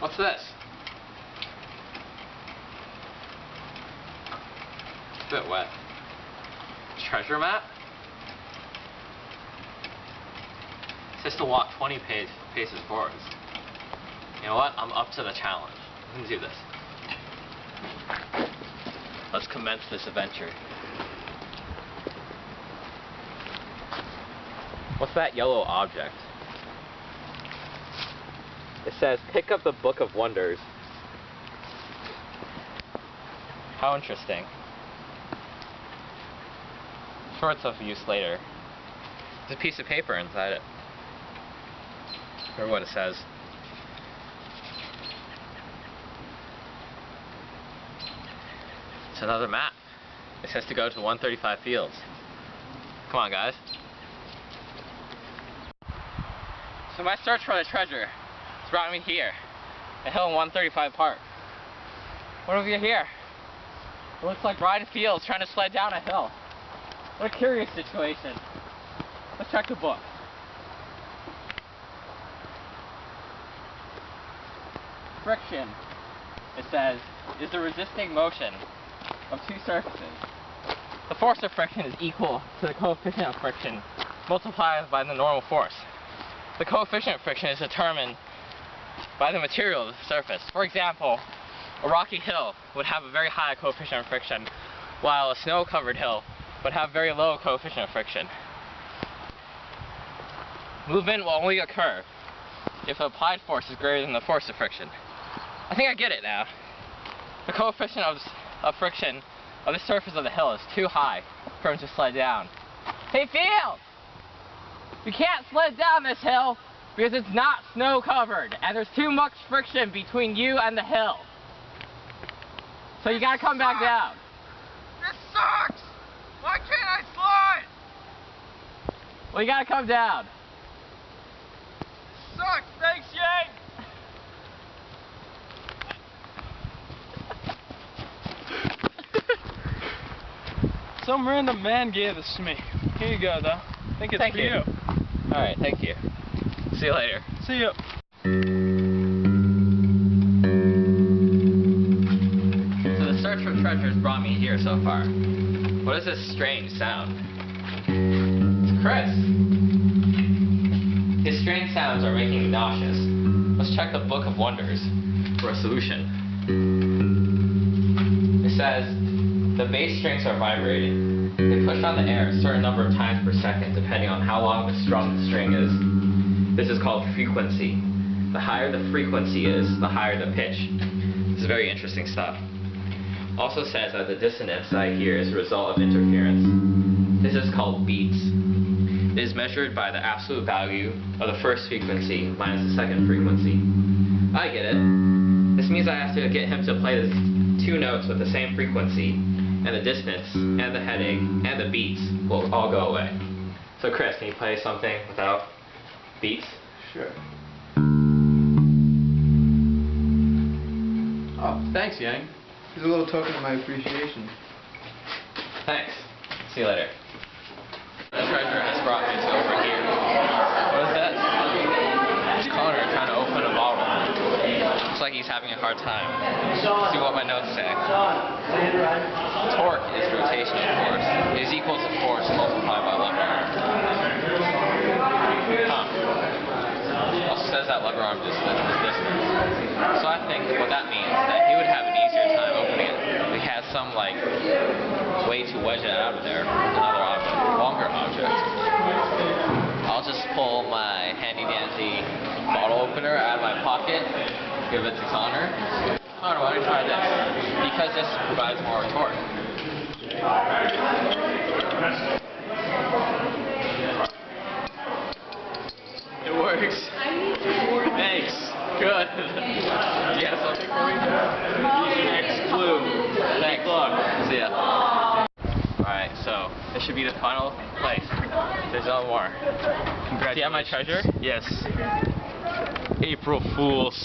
What's this? It's a bit wet. Treasure map? It says to walk 20 paces forwards. You know what? I'm up to the challenge. Let's do this. Let's commence this adventure. What's that yellow object? It says, pick up the Book of Wonders. How interesting. Sorts of use later. There's a piece of paper inside it. Or what it says. It's another map. It says to go to 135 fields. Come on, guys. So my search for the treasure has brought me here. A hill in 135 Park. What have we here? It looks like Brian Fields trying to sled down a hill. What a curious situation. Let's check the book. Friction, it says, is the resisting motion of two surfaces. The force of friction is equal to the coefficient of friction multiplied by the normal force. The coefficient of friction is determined by the material of the surface. For example, a rocky hill would have a very high coefficient of friction, while a snow-covered hill would have very low coefficient of friction. Movement will only occur if the applied force is greater than the force of friction. I think I get it now. The coefficient of friction of the surface of the hill is too high for him to sled down. Hey Fields! You can't sled down this hill because it's not snow covered and there's too much friction between you and the hill. So you gotta come back down. This sucks! Why can't I slide? Well, you gotta come down. Sucks! Thanks, Yang! Some random man gave this to me. Here you go, though. I think it's for you. Alright, thank you. See you later. See you. So the search for treasure has brought me here so far. What is this strange sound? It's Chris. His strange sounds are making me nauseous. Let's check the Book of Wonders for a solution. It says, the bass strings are vibrating. They push on the air a certain number of times per second depending on how long the string is. This is called frequency. The higher the frequency is, the higher the pitch. This is very interesting stuff. Also says that the dissonance that I hear is a result of interference. This is called beats. It is measured by the absolute value of the first frequency minus the second frequency. I get it. This means I have to get him to play the two notes with the same frequency, and the distance, and the headache, and the beats will all go away. So Chris, can you play something without beats? Sure. Oh, thanks, Yang. Here's a little token of my appreciation. Thanks. See you later. The treasure has brought me to over here. What is that? It's Connor trying to open a bottle. Looks like he's having a hard time. Let's see what my notes say. Torque is rotational force. It is equal to force multiplied by lever arm. Also says that lever arm distance is distance. So I think what that means is that he would have an easier time opening it if he had some like way to wedge it out of there with another object, longer object. I'll just pull my handy dandy bottle opener out of my pocket, give it to Connor. Connor, why don't you try this? Because this provides more torque. It works. Thanks. Good. Do you have something for me? Next clue. Thanks. See ya. Alright, so this should be the final place. There's no more. Congratulations. Do you have my treasure? Yes. April Fools.